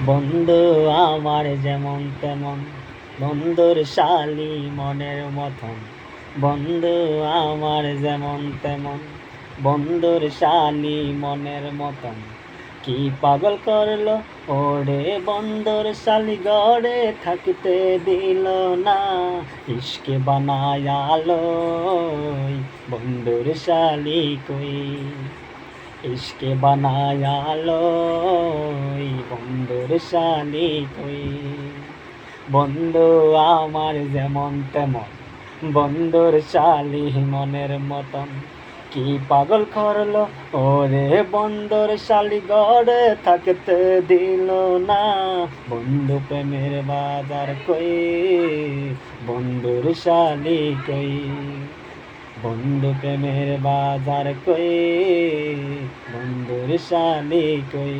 বন্ধু আমার যেমন তেমন, বন্ধুর শালি মনের মতন। বন্ধু আমার যেমন তেমন, বন্ধুর শালি মনের মতন। কি পাগল করলো ওরে বন্ধুর শালি, গড়ে থাকতে দিল না। ইশকে বানায়ালো বন্ধুর শালি কই, ইশকে বানায়ালো বন্ধুর শালি কই। বন্ধু আমার যেমন তেমন, বন্ধুর শালি মনের মতন। কি পাগল করলো ওরে বন্ধুর শালি, গড়ে থাকতে দিল না। বন্ধু প্রেমের বাজার কই, বন্ধুর শালি কই। বন্ধু প্রেমের বাজার কই, বন্ধুর শালি কই।